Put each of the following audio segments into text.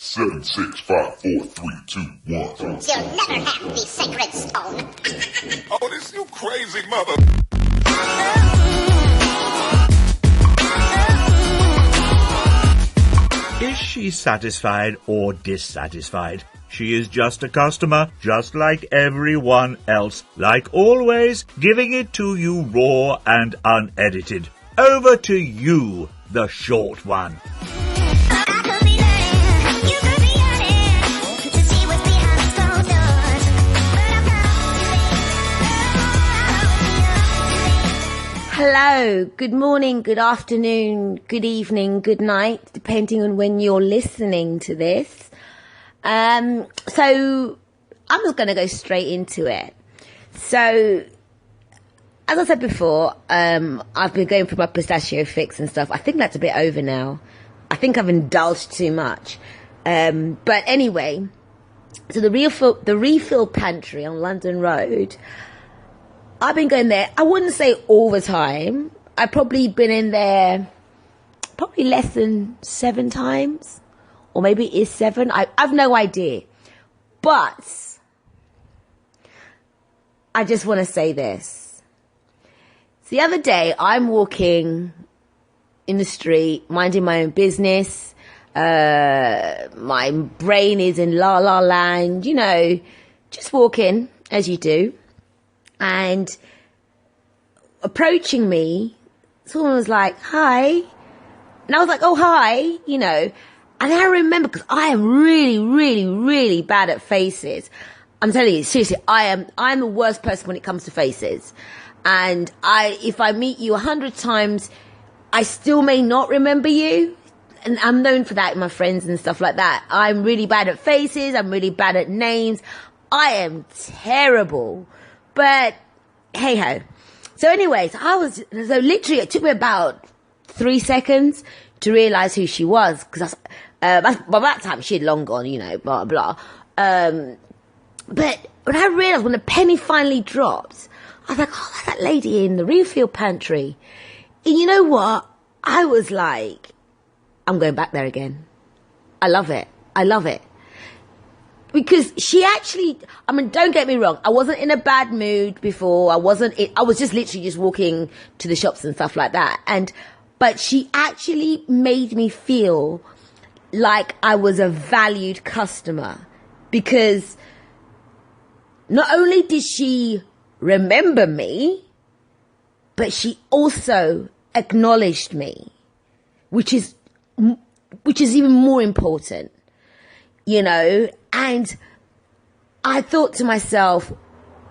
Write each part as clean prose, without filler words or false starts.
7, 6, 5, 4, 3, 2, 1. You'll never have the sacred stone. Oh, this you crazy mother. Is she satisfied or dissatisfied? She is just a customer, just like everyone else. Like always, giving it to you raw and unedited. Over to you, the short one. Hello, good morning, good afternoon, good evening, good night, depending on when you're listening to this. So I'm just going to go straight into it. So, as I said before, I've been going through my pistachio fix and stuff. I think that's a bit over now. I think I've indulged too much. But anyway, so the refill pantry on London Road, I've been going there, I wouldn't say all the time. I've probably been in there probably less than 7 times. Or maybe it is 7. I've no idea. But I just want to say this. So the other day, I'm walking in the street, minding my own business. My brain is in la la land, you know, just walking as you do. And approaching me, someone was like, hi. And I was like, oh, hi, you know. And I remember, because I am really, really, really bad at faces. I'm telling you, seriously, I'm the worst person when it comes to faces. And if I meet you 100 times, I still may not remember you. And I'm known for that with my friends and stuff like that. I'm really bad at faces. I'm really bad at names. I am terrible. But hey ho. So anyways, literally it took me about 3 seconds to realise who she was, because by that time she had long gone, you know, blah blah. But when I realised, when the penny finally dropped, I was like, oh, that's that lady in the refill pantry. And you know what? I was like, I'm going back there again. I love it. I love it. Because she actually, I mean, don't get me wrong, I wasn't in a bad mood before. I was just literally just walking to the shops and stuff like that. But she actually made me feel like I was a valued customer. Because not only did she remember me, but she also acknowledged me, which is even more important, you know. And I thought to myself,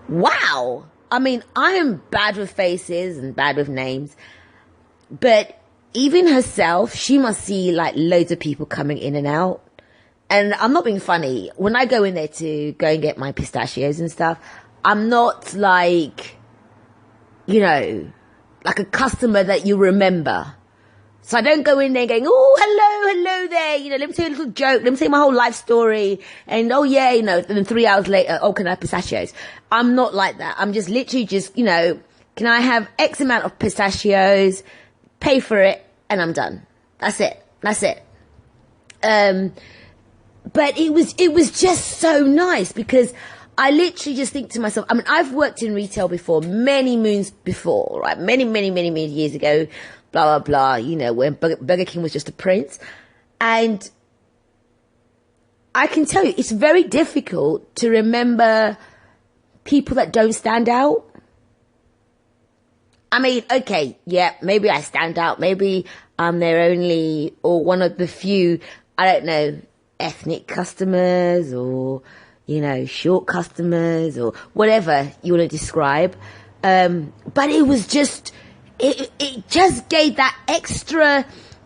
wow, I mean, I am bad with faces and bad with names, but even herself, she must see like loads of people coming in and out. And I'm not being funny. When I go in there to go and get my pistachios and stuff, I'm not like, you know, like a customer that you remember. So I don't go in there going, oh, hello there, you know, let me tell you a little joke, let me tell you my whole life story, and oh yeah, you know, and then 3 hours later, oh, can I have pistachios? I'm not like that. I'm just literally just, you know, can I have X amount of pistachios, pay for it, and I'm done. That's it. But it was just so nice, because I literally just think to myself, I mean, I've worked in retail before, many moons before, right? Many years ago, blah, blah, blah, you know, when Burger King was just a prince. And I can tell you, it's very difficult to remember people that don't stand out. I mean, okay, yeah, maybe I stand out. Maybe I'm their only, or one of the few, I don't know, ethnic customers, or, you know, short customers, or whatever you want to describe. But it was just, it just gave that extra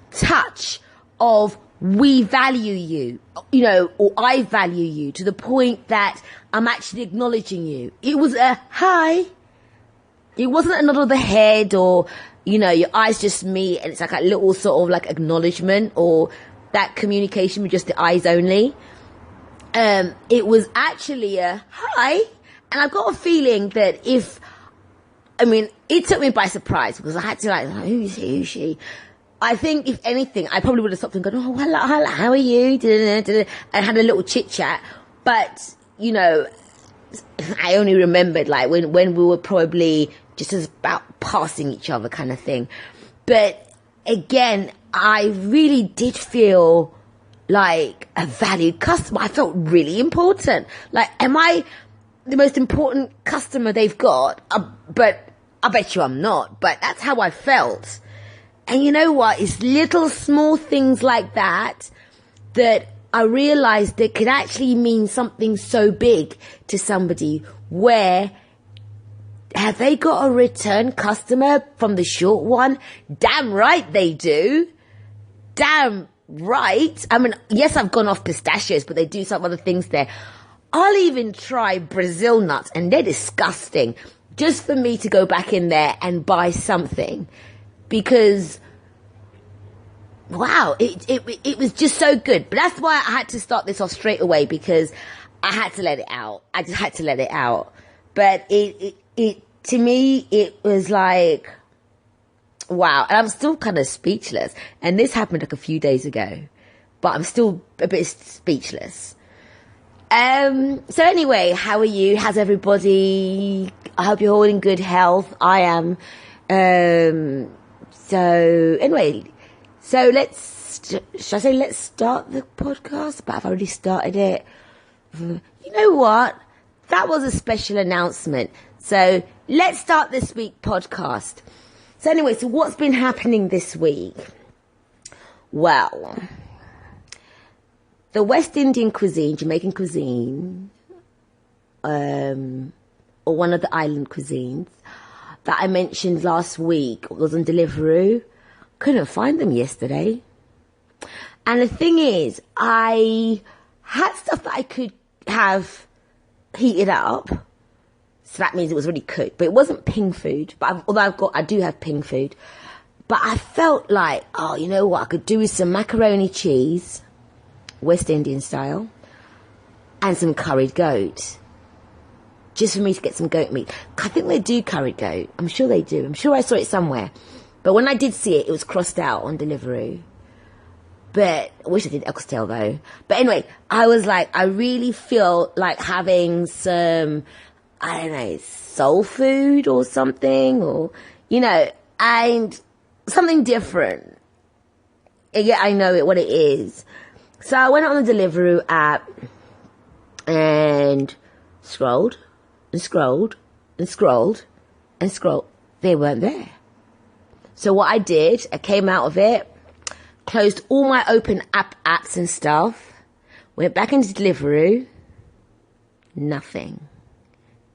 touch of we value you, you know, or I value you, to the point that I'm actually acknowledging you. It was a hi. It wasn't a nod of the head, or, you know, your eyes just meet and it's like a little sort of like acknowledgement, or that communication with just the eyes only. It was actually a hi. And I've got a feeling that it took me by surprise, because I had to like, who's she? I think if anything, I probably would have stopped and gone, oh, hello, how are you? And had a little chit chat. But, you know, I only remembered like when we were probably just as about passing each other kind of thing. But again, I really did feel like a valued customer. I felt really important. Like, am I the most important customer they've got? But I bet you I'm not. But that's how I felt. And you know what? It's little small things like that I realized that could actually mean something so big to somebody. Where have they got a return customer from the ShortOne? Damn right they do. Damn right. I mean, yes, I've gone off pistachios, but they do some other things there. I'll even try Brazil nuts, and they're disgusting, just for me to go back in there and buy something. Because, wow, it was just so good. But that's why I had to start this off straight away, because I had to let it out. I just had to let it out. But it to me, it was like, wow. And I'm still kind of speechless. And this happened like a few days ago. But I'm still a bit speechless. So anyway, how are you? How's everybody? I hope you're all in good health. I am. So anyway, so should I say let's start the podcast? But I've already started it. You know what? That was a special announcement. So let's start this week podcast. So anyway, so what's been happening this week? Well, the West Indian cuisine, Jamaican cuisine, or one of the island cuisines that I mentioned last week was on Deliveroo. Couldn't find them yesterday. And the thing is, I had stuff that I could have heated up. So that means it was already cooked. But it wasn't ping food. But although I do have ping food. But I felt like, oh, you know what I could do with some macaroni cheese, West Indian style, and some curried goat. Just for me to get some goat meat. I think they do curried goat. I'm sure they do. I'm sure I saw it somewhere. But when I did see it, it was crossed out on Deliveroo. But I wish I did oxtail though. But anyway, I was like, I really feel like having some, I don't know, soul food or something, or, you know, and something different. Yeah, I know what it is. So I went on the Deliveroo app and scrolled and scrolled and scrolled and scrolled. They weren't there. So what I did, I came out of it, closed all my open apps and stuff, went back into Deliveroo, nothing.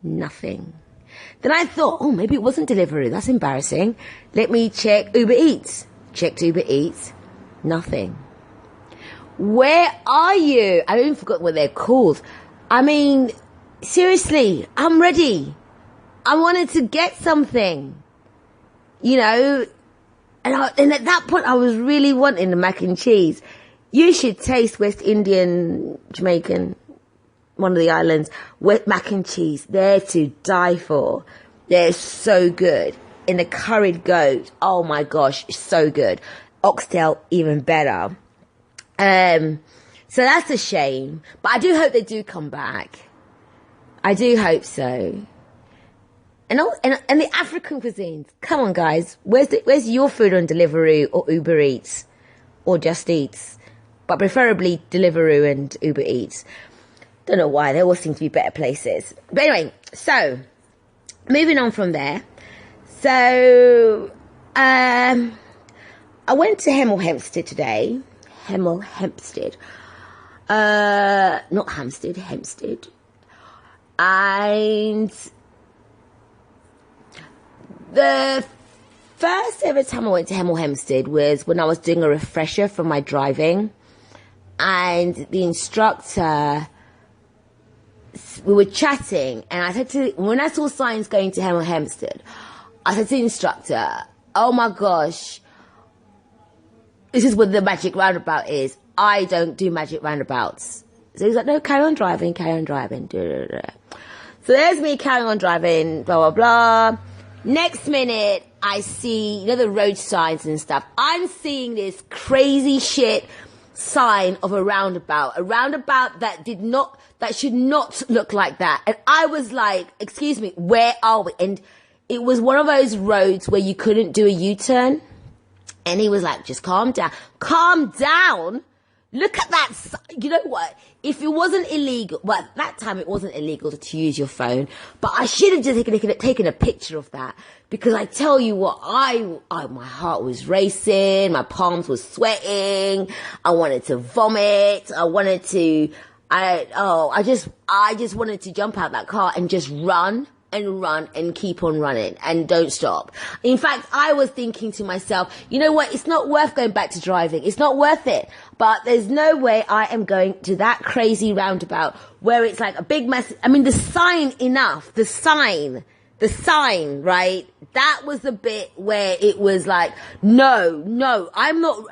Then I thought, oh, maybe it wasn't Deliveroo, that's embarrassing. Let me check Uber Eats. Checked Uber Eats, nothing. Where are you? I even forgot what they're called. I mean, seriously, I'm ready. I wanted to get something, you know, and at that point I was really wanting the mac and cheese. You should taste West Indian, Jamaican, one of the islands, with mac and cheese. They're to die for. They're so good. In the curried goat, oh my gosh, so good. Oxtail, even better. So that's a shame. But I do hope they do come back. I do hope so. And the African cuisines. Come on, guys. Where's your food on Deliveroo or Uber Eats? Or Just Eats? But preferably Deliveroo and Uber Eats. Don't know why. They all seem to be better places. But anyway, so moving on from there. So I went to Hemel Hempstead today. Hemel Hempstead. Not Hampstead, Hempstead. And the first ever time I went to Hemel Hempstead was when I was doing a refresher for my driving. And the instructor, we were chatting, and I said when I saw signs going to Hemel Hempstead, I said to the instructor, oh my gosh, this is what the magic roundabout is. I don't do magic roundabouts. So he's like, no, carry on driving. So there's me carrying on driving, blah, blah, blah. Next minute, I see, the road signs and stuff. I'm seeing this crazy shit sign of a roundabout that should not look like that. And I was like, excuse me, where are we? And it was one of those roads where you couldn't do a U-turn. And he was like, just calm down. Calm down? Look at that. You know what? If it wasn't illegal, well, at that time it wasn't illegal to use your phone, but I should have just taken a picture of that, because I tell you what, my heart was racing, my palms were sweating, I wanted to vomit, I just wanted to jump out that car and just run and keep on running and don't stop. In fact, I was thinking to myself, you know what? It's not worth going back to driving. It's not worth it. But there's no way I am going to that crazy roundabout where it's like a big mess. I mean, the sign, right? That was the bit where it was like, no, I'm not.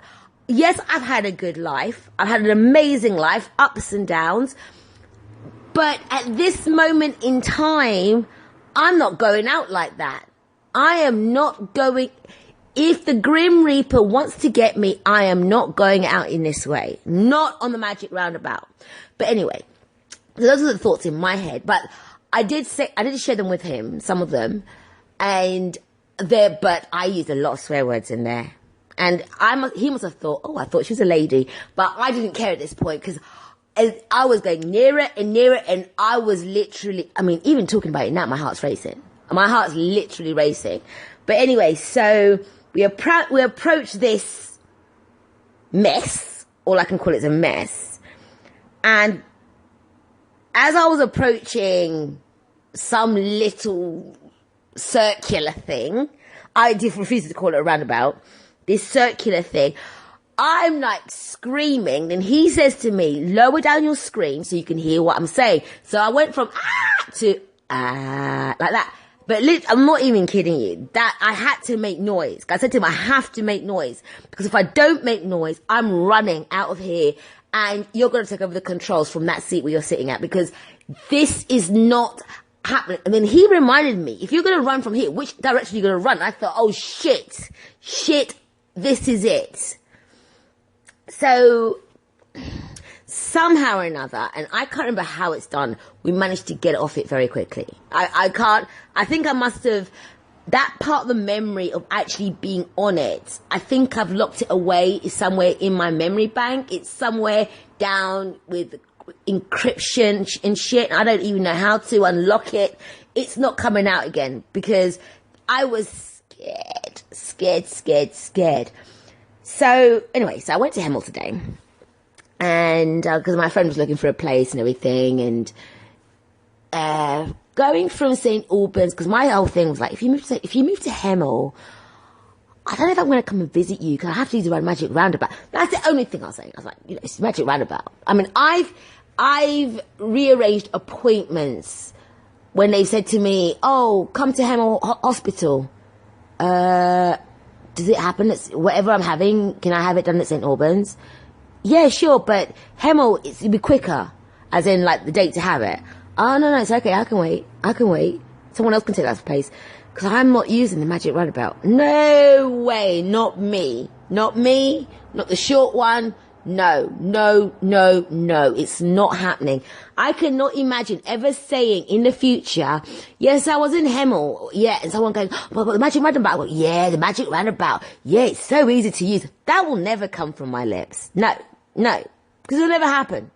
Yes, I've had a good life. I've had an amazing life, ups and downs. But at this moment in time, I'm not going out like that. I am not going. If the Grim Reaper wants to get me, I am not going out in this way. Not on the magic roundabout. But anyway, so those are the thoughts in my head. But I did share them with him, some of them. But I used a lot of swear words in there. And he must have thought, I thought she was a lady. But I didn't care at this point, because I was going nearer and nearer, and I was literally, even talking about it now, my heart's racing. My heart's literally racing. But anyway, so we approach this mess. All I can call it is a mess. And as I was approaching some little circular thing, I refused to call it a roundabout, this circular thing, I'm like screaming, and he says to me, lower down your scream so you can hear what I'm saying. So I went from to like that. But I'm not even kidding you. That I had to make noise. I said to him, I have to make noise, because if I don't make noise, I'm running out of here, and you're going to take over the controls from that seat where you're sitting at, because this is not happening. And then he reminded me, if you're going to run from here, which direction are you going to run? I thought, oh shit, this is it. So somehow or another, and I can't remember how it's done, we managed to get off it very quickly. I think I must have, that part of the memory of actually being on it, I think I've locked it away somewhere in my memory bank. It's somewhere down with encryption and shit. I don't even know how to unlock it. It's not coming out again, because I was scared. So anyway, so I went to Hemel today, and because my friend was looking for a place and everything, and going from St. Albans, because my whole thing was like, if you move to Hemel, I don't know if I'm going to come and visit you, because I have to use the magic roundabout. That's the only thing I was saying. I was like, it's magic roundabout. I've rearranged appointments when they said to me, oh, come to Hemel Hospital. Does it happen at whatever I'm having? Can I have it done at St. Albans? Yeah, sure, but Hemel, it'd be quicker, as in like the date to have it. Oh, no, it's okay. I can wait. Someone else can take that place, because I'm not using the magic roundabout. No way. Not me. Not the short one. No. It's not happening. I cannot imagine ever saying in the future, yes, I was in Hemel. Yeah. And someone going, well, the magic roundabout. Yeah, the magic roundabout. Yeah, it's so easy to use. That will never come from my lips. No. Because it'll never happen.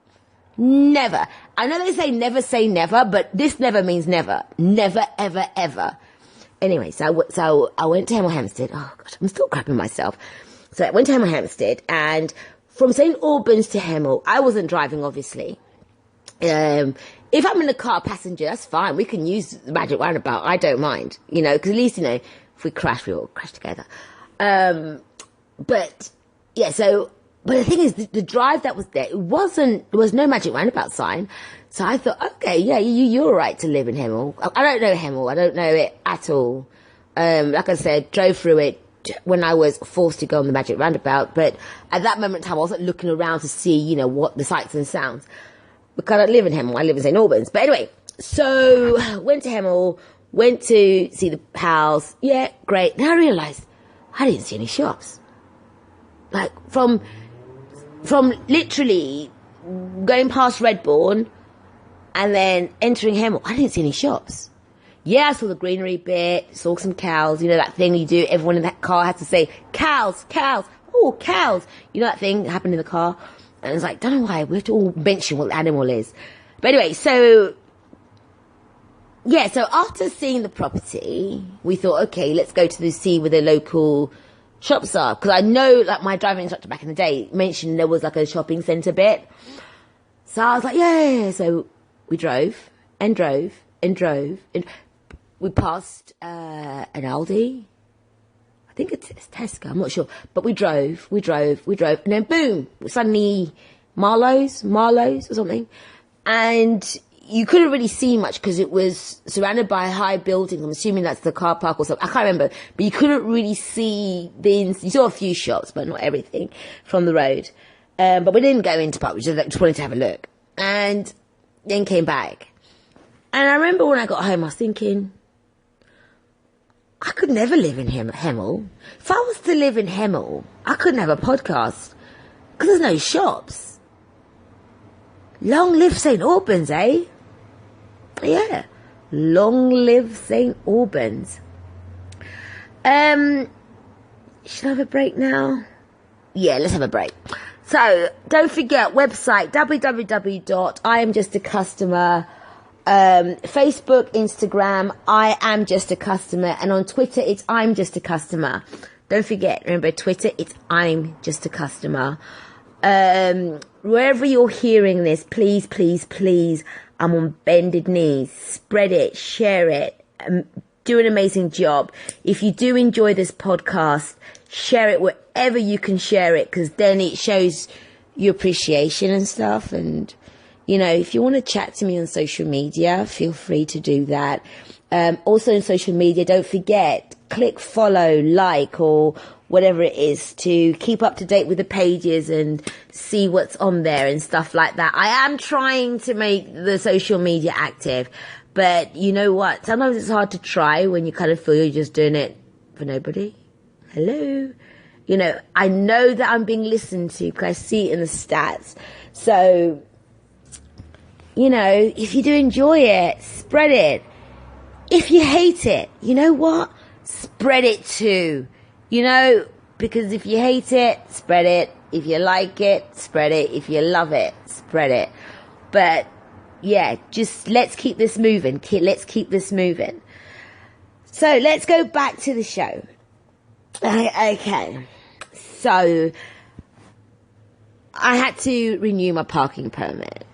Never. I know they say never, but this never means never. Never, ever, ever. Anyway, so I went to Hemel Hempstead. Oh, God, I'm still crapping myself. So I went to Hemel Hempstead, and from St. Albans to Hemel, I wasn't driving, obviously. If I'm in the car passenger, that's fine. We can use the magic roundabout. I don't mind, because at least, if we crash, we all crash together. But the thing is, the drive that was there, there was no magic roundabout sign. So I thought, okay, yeah, you're all right to live in Hemel. I don't know Hemel. I don't know it at all. Like I said, drove through it when I was forced to go on the magic roundabout. But at that moment in time, I wasn't looking around to see, what the sights and sounds. Because I don't live in Hemel. I live in St. Albans. But anyway, so went to Hemel, Went to see the house. Yeah, great. Then I realised I didn't see any shops. Like, from literally going past Redbourne and then entering Hemel, I didn't see any shops. Yeah, I saw the greenery bit, saw some cows, you know, that thing you do, everyone in that car had to say, cows, cows, oh, cows. You know that thing that happened in the car? And it's like, don't know why, we have to all mention what the animal is. But anyway, so after seeing the property, we thought, okay, let's go to see where the local shops are. Because I know, like, my driving instructor back in the day mentioned there was, like, a shopping centre bit. So I was like, yeah. So we drove. And we passed an Aldi. I think it's Tesco, I'm not sure. But we drove. And then boom, suddenly Marlowe's or something. And you couldn't really see much because it was surrounded by high buildings. I'm assuming that's the car park or something. I can't remember. But you couldn't really see you saw a few shops, but not everything from the road. But we didn't go into park. We just wanted to have a look. And then came back. And I remember when I got home, I was thinking, I could never live in Hemel. If I was to live in Hemel, I couldn't have a podcast because there's no shops. Long live St. Albans, eh? Yeah. Long live St. Albans. Should I have a break now? Yeah, let's have a break. So, don't forget, website, www.iamjustacustomer, Facebook, Instagram, I am just a customer, and on Twitter, it's I'm just a customer. Don't forget, remember, Twitter, it's I'm just a customer. Wherever you're hearing this, please, I'm on bended knees. Spread it, share it, do an amazing job. If you do enjoy this podcast, share it wherever you can share it, because then it shows your appreciation and stuff. And, you know, if you want to chat to me on social media, feel free to do that. Also on social media, don't forget, click follow, like, or whatever it is to keep up to date with the pages and see what's on there and stuff like that. I am trying to make the social media active, but you know what? Sometimes it's hard to try when you kind of feel you're just doing it for nobody. Hello? You know, I know that I'm being listened to because I see it in the stats. So, you know, if you do enjoy it, spread it. If you hate it, you know what? Spread it too. You know, because if you hate it, spread it. If you like it, spread it. If you love it, spread it. But, yeah, just let's keep this moving. Let's keep this moving. So, let's go back to the show. Okay. So, I had to renew my parking permit.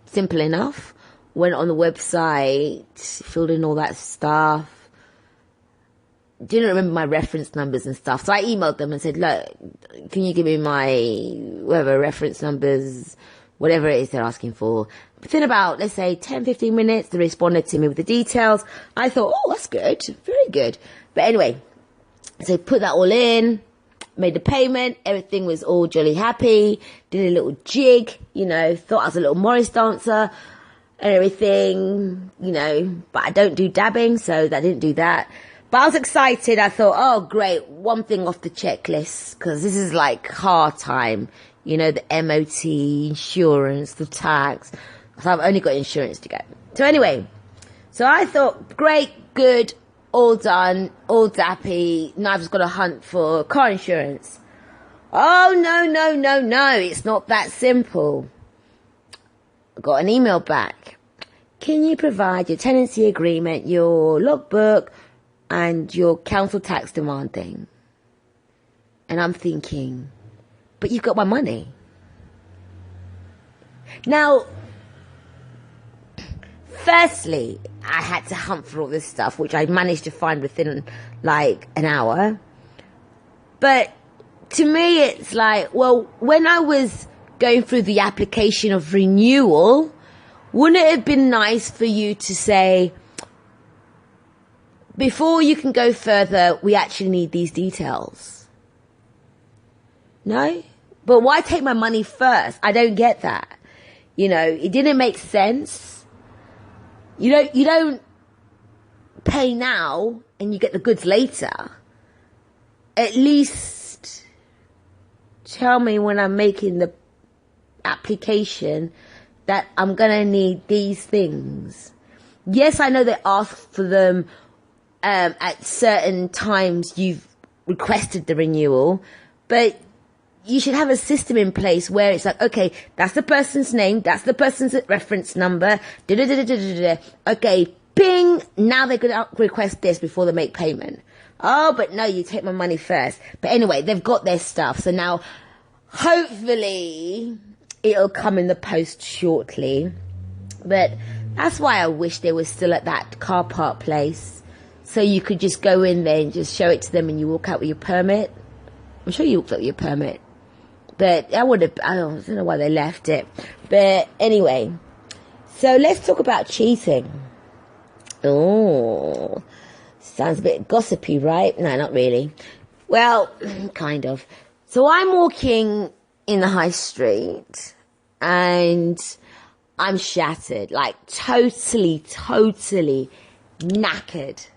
Simple enough. Went on the website, filled in all that stuff. Didn't remember my reference numbers and stuff. So I emailed them and said, look, can you give me my whatever reference numbers, whatever it is they're asking for. Within about, let's say, 10, 15 minutes, they responded to me with the details. I thought, oh, that's good. Very good. But anyway, so put that all in, made the payment. Everything was all jolly happy. Did a little jig, you know, thought I was a little Morris dancer and everything, you know. But I don't do dabbing, so I didn't do that. But I was excited. I thought, oh, great, one thing off the checklist, because this is like hard time. You know, the MOT, insurance, the tax. So I've only got insurance to go. So anyway, so I thought, great, good, all done, all dappy. Now I've just got to hunt for car insurance. Oh, no, it's not that simple. I got an email back. Can you provide your tenancy agreement, your logbook, and your council tax demanding? And I'm thinking, but you've got my money. Now, firstly, I had to hunt for all this stuff, which I managed to find within like an hour. But to me, it's like, well, when I was going through the application of renewal, wouldn't it have been nice for you to say, before you can go further, we actually need these details? No? But why take my money first? I don't get that. You know, it didn't make sense. You don't pay now and you get the goods later. At least tell me when I'm making the application that I'm gonna need these things. Yes, I know they ask for them at certain times you've requested the renewal, but you should have a system in place where it's like, okay, that's the person's name, that's the person's reference number, okay, ping, now they're gonna request this before they make payment. Oh, but no, you take my money first. But anyway, they've got their stuff, so now hopefully it'll come in the post shortly. But that's why I wish they were still at that car park place, so you could just go in there and just show it to them and you walk out with your permit. I'm sure you walked out with your permit, but I don't know why they left it. But anyway, so let's talk about cheating. Oh, sounds a bit gossipy, right? No, not really. Well, kind of. So I'm walking in the high street and I'm shattered, like totally knackered,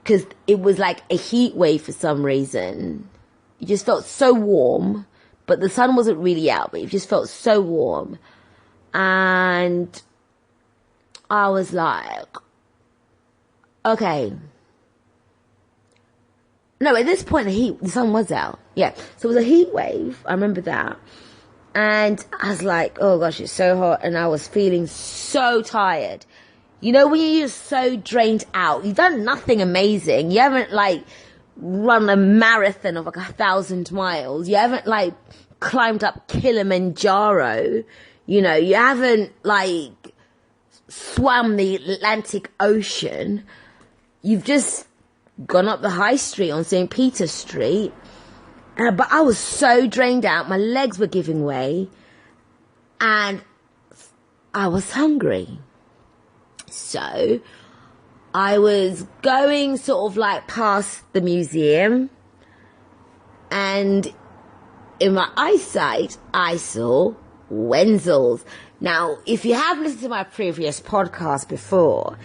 because it was like a heat wave for some reason. You just felt so warm, but the sun wasn't really out, but it just felt so warm. And I was like, okay. No, at this point the sun was out. Yeah. So it was a heat wave. I remember that. And I was like, oh gosh, it's so hot. And I was feeling so tired. You know, when you're just so drained out, you've done nothing amazing. You haven't like run a marathon of like 1,000 miles. You haven't like climbed up Kilimanjaro. You know, you haven't like swam the Atlantic Ocean. You've just gone up the high street on St. Peter Street. But I was so drained out. My legs were giving way. And I was hungry. So I was going sort of like past the museum. And in my eyesight, I saw Wenzel's. Now, if you have listened to my previous podcast before,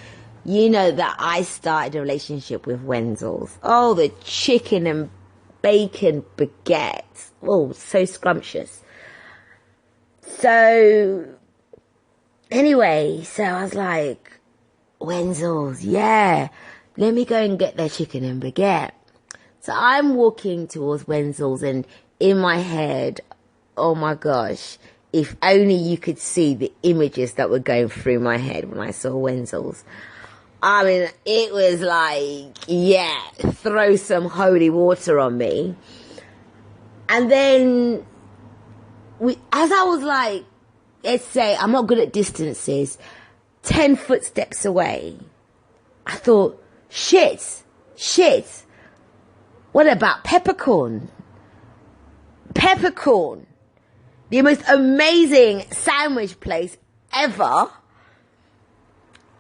you know that I started a relationship with Wenzel's. Oh, the chicken and bacon baguette. Oh, so scrumptious. So, anyway, so I was like, Wenzel's, yeah. Let me go and get their chicken and baguette. So I'm walking towards Wenzel's and in my head, oh my gosh, if only you could see the images that were going through my head when I saw Wenzel's. I mean, it was like, yeah, throw some holy water on me. And then, as I was like, let's say, I'm not good at distances, 10 footsteps away, I thought, shit, what about peppercorn? Peppercorn, the most amazing sandwich place ever.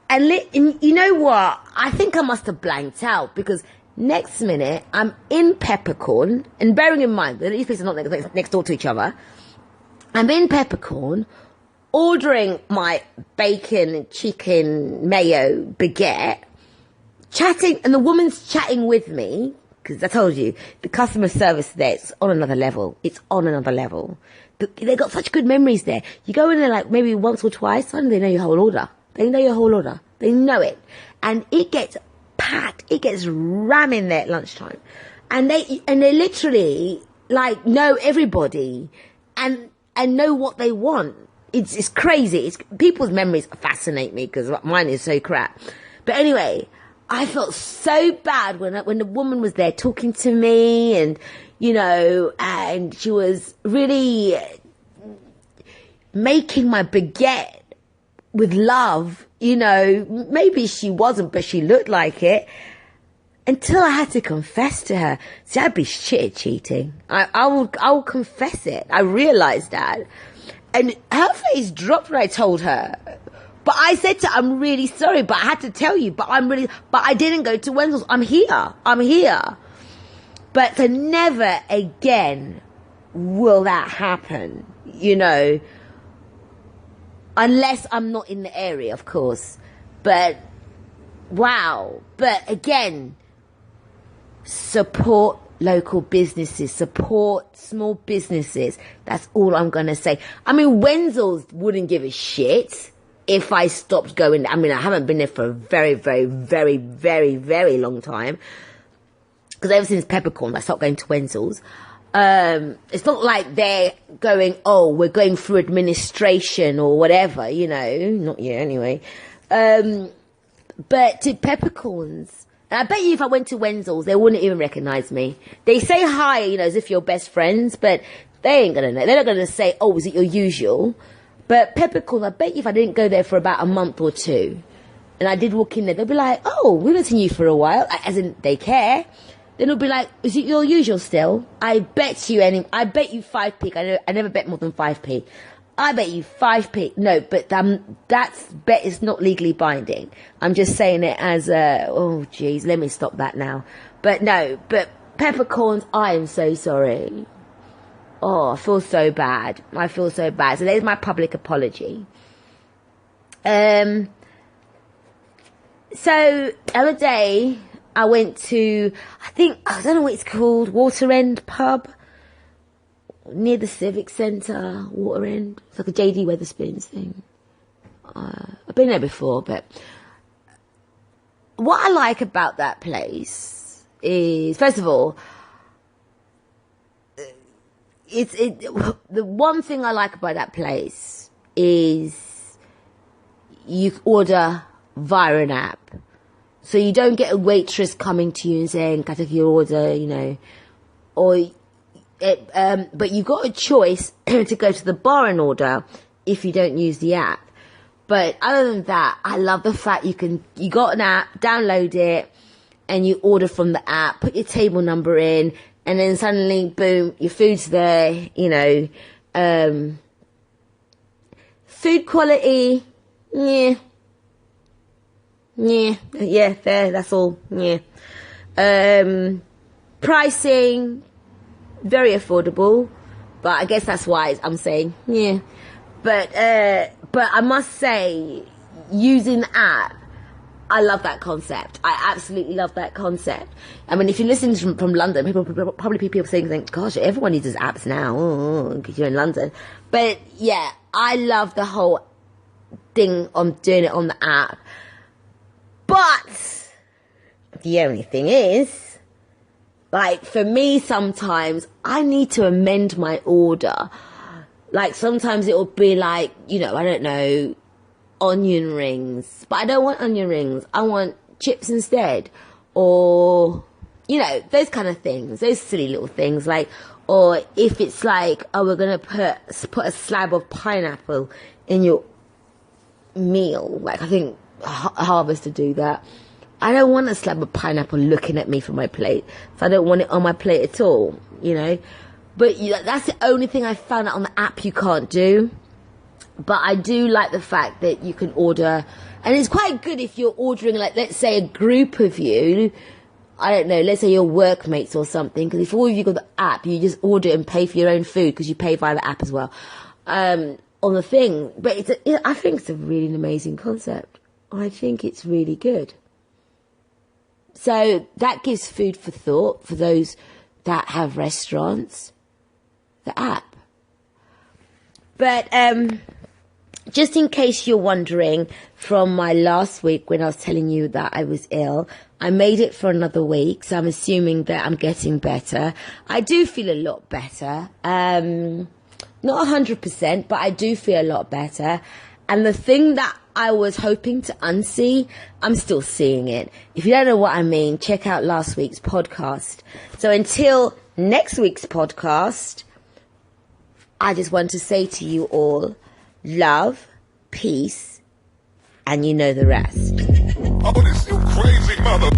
And you know what? I think I must have blanked out, because next minute I'm in Peppercorn, and bearing in mind that these places are not next door to each other, I'm in Peppercorn ordering my bacon, chicken, mayo, baguette, chatting, and the woman's chatting with me, because I told you, the customer service there, it's on another level. It's on another level. They got such good memories there. You go in there like maybe once or twice, and they know your whole order. They know your whole order. They know it. And it gets packed. It gets ramming there at lunchtime. And they literally like know everybody and know what they want. It's crazy. People's memories fascinate me, because mine is so crap. But anyway, I felt so bad when the woman was there talking to me, and you know, and she was really making my baguette with love, you know. Maybe she wasn't, but she looked like it. Until I had to confess to her. See, I'd be shit at cheating. I will confess it. I realised that. And her face dropped when I told her. But I said to her, I'm really sorry, but I had to tell you, but I didn't go to Wenzel's. I'm here. But to never again will that happen, you know. Unless I'm not in the area, of course. But, wow. But again, support local businesses, support small businesses. That's all I'm going to say. I mean, Wenzel's wouldn't give a shit if I stopped going. I mean, I haven't been there for a very, very, very, very, very long time. Because ever since Peppercorn, I stopped going to Wenzel's. It's not like they're going, oh, we're going through administration or whatever, you know. Not yet, anyway. But to Peppercorns, and I bet you if I went to Wenzel's, they wouldn't even recognise me. They say hi, you know, as if you're best friends, but they ain't gonna know. They're not gonna say, oh, is it your usual? But Peppercorn, I bet you if I didn't go there for about a month or two, and I did walk in there, they'll be like, oh, we haven't seen you for a while, as in they care. Then it'll be like, is it your usual still? I bet you 5p. I never bet more than 5p. I bet you 5p. No, but that's bet is not legally binding. I'm just saying it as oh geez, let me stop that now. But no, but Peppercorns, I am so sorry. Oh, I feel so bad. So there's my public apology. So the other day I went to, I don't know what it's called, Water End pub. Near the Civic Centre, Water End. It's like a JD Wetherspoons thing. I've been there before, but what I like about that place is, first of all, the one thing I like about that place is you order via an app. So you don't get a waitress coming to you and saying, can I take your order, you know, or... but you've got a choice to go to the bar and order if you don't use the app. But other than that, I love the fact you got an app, download it, and you order from the app, put your table number in, and then suddenly, boom, your food's there, you know. Food quality, yeah, fair, that's all, yeah. Pricing, very affordable, but I guess that's why I'm saying, yeah. But I must say, using the app, I love that concept. I absolutely love that concept. I mean, if you listen from London, people saying, gosh, everyone uses apps now, because you're in London. But yeah, I love the whole thing on doing it on the app. But the only thing is, like, for me, sometimes I need to amend my order. Like, sometimes it'll be like, you know, I don't know, onion rings. But I don't want onion rings. I want chips instead. Or, you know, those kind of things. Those silly little things. Like, or if it's like, oh, we're going to put a slab of pineapple in your meal. Like, I think Harvest to do that. I don't want a slab of pineapple looking at me from my plate. So I don't want it on my plate at all, you know. But that's the only thing I found out on the app you can't do. But I do like the fact that you can order. And it's quite good if you're ordering, like, let's say a group of you. I don't know, let's say your workmates or something. Because if all of you got the app, you just order and pay for your own food. Because you pay via the app as well. On the thing. But I think it's a really amazing concept. I think it's really good. So that gives food for thought for those that have restaurants. The app. But just in case you're wondering, from my last week when I was telling you that I was ill, I made it for another week, so I'm assuming that I'm getting better. I do feel a lot better. Not 100%, but I do feel a lot better. And the thing that I was hoping to unsee, I'm still seeing it. If you don't know what I mean, check out last week's podcast. So until next week's podcast, I just want to say to you all, love, peace, and you know the rest. Oh, this you crazy mother...